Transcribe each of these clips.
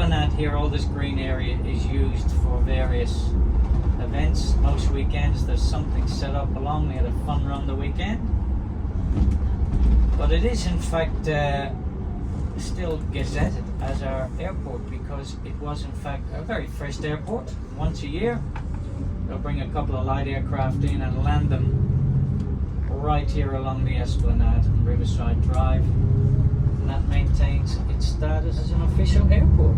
esplanade here, all this green area, is used for various events. Most weekends there's something set up along. We had a fun run the weekend. But it is in fact still gazetted as our airport, because it was in fact our very first airport. Once a year they'll bring a couple of light aircraft in and land them right here along the esplanade on Riverside Drive, and that maintains its status as an official airport.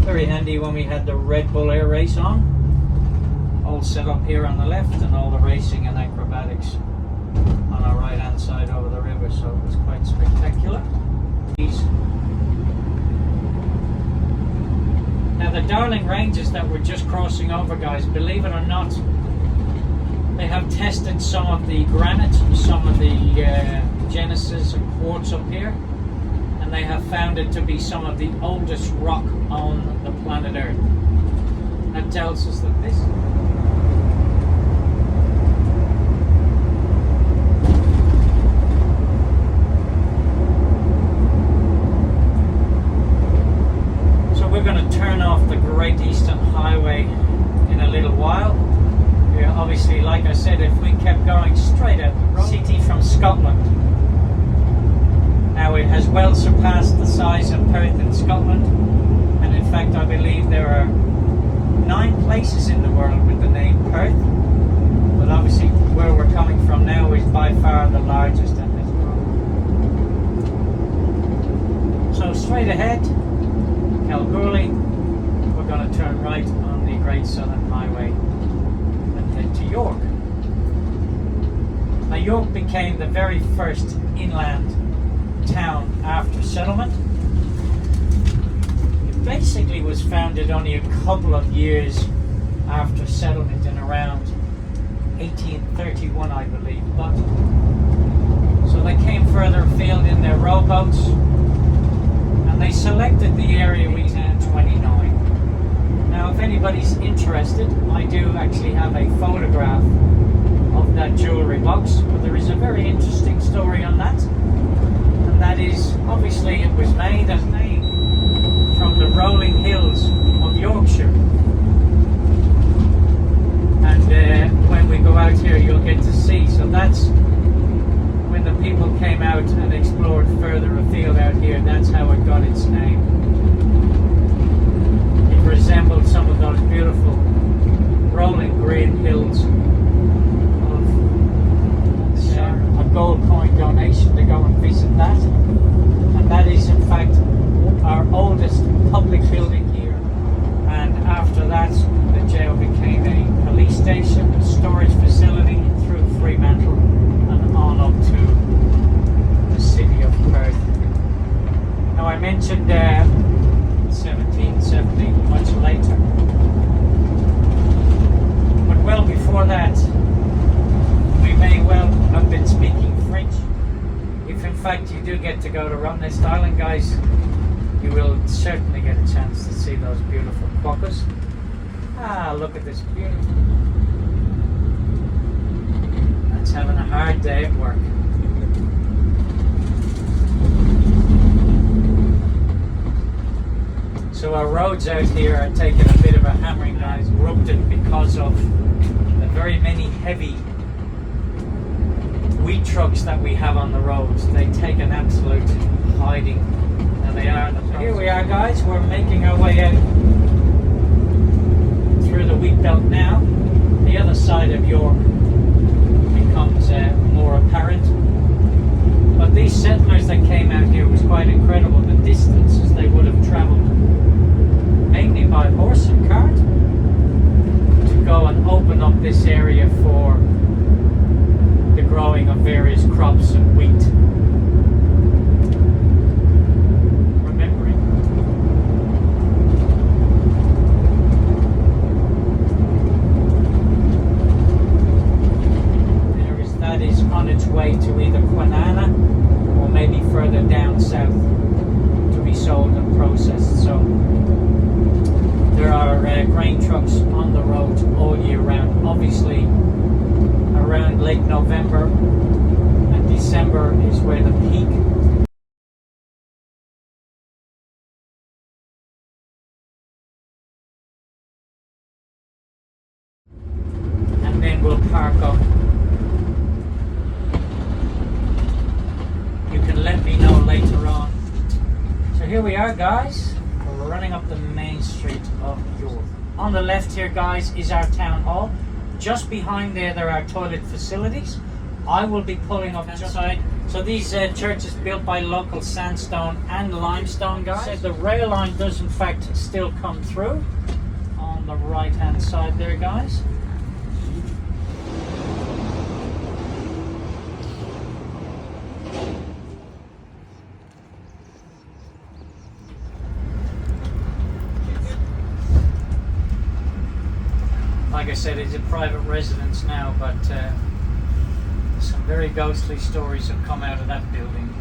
Very handy when we had the Red Bull Air Race on, all set up here on the left, and all the racing and acrobatics on our right hand side over the river, so it was quite spectacular. Now the Darling Ranges that we're just crossing over, guys, believe it or not, they have tested some of the granite, some of the Genesis and quartz up here, and they have found it to be some of the oldest rock on the planet Earth. That tells us that this we're going to turn off the Great Eastern Highway in a little while. Obviously, like I said, if we kept going straight out the road, city from Scotland. Now it has well surpassed the size of Perth in Scotland, and in fact I believe there are 9 places in the world with the name Perth, but obviously where we're coming from now is by far the largest in this world. So straight ahead, Kalgoorlie, we're going to turn right on the Great Southern Highway and head to York. Now York became the very first inland town after settlement. It basically was founded only a couple of years after settlement in around 1831, I believe. But so they came further afield in their rowboats, and they selected the area we in 29. Now if anybody's interested, I do actually have a photograph of that jewellery box, but there is a very interesting story on that, and that is obviously it was made from the rolling hills of Yorkshire, and when we go out here you'll get to see. So that's when the people came out and explored further afield out here. That's how it got its name. It resembled some of those beautiful rolling green hills of a gold coin donation to go and visit that. And that is in fact our oldest public building here. And after that the jail became a police station, a storage facility through Fremantle and on up to the city of Perth. Now I mentioned 1770, much later, but well before that we may well have been speaking French. If in fact you do get to go to Rottnest Island, guys, you will certainly get a chance to see those beautiful quokkas. Ah, look at this beautiful. That's having a hard day at work. So our roads out here are taking a bit of a hammering, guys, erupted because of the very many heavy wheat trucks that we have on the roads. They take an absolute hiding, and they are. Here we are, guys. We're making our way out through the wheat belt now. The other side of York becomes more apparent. But these settlers that came out here, was quite incredible, the distances they would have travelled, mainly by horse and cart, to go and open up this area for the growing of various crops and wheat. Remembering. That is on its way to either Kwinana or maybe further down south to be sold and processed. So there are grain trucks on the road all year round. Obviously around late November and December is where the peak we'll park up. You can let me know later on. So here we are, guys. We're running up the main street of York. On the left here, guys, is our town hall. Just behind there are toilet facilities. I will be pulling up just side. So these churches built by local sandstone and limestone, guys. So the rail line does in fact still come through on the right hand side there, guys. Like I said, it's a private residence now, but some very ghostly stories have come out of that building.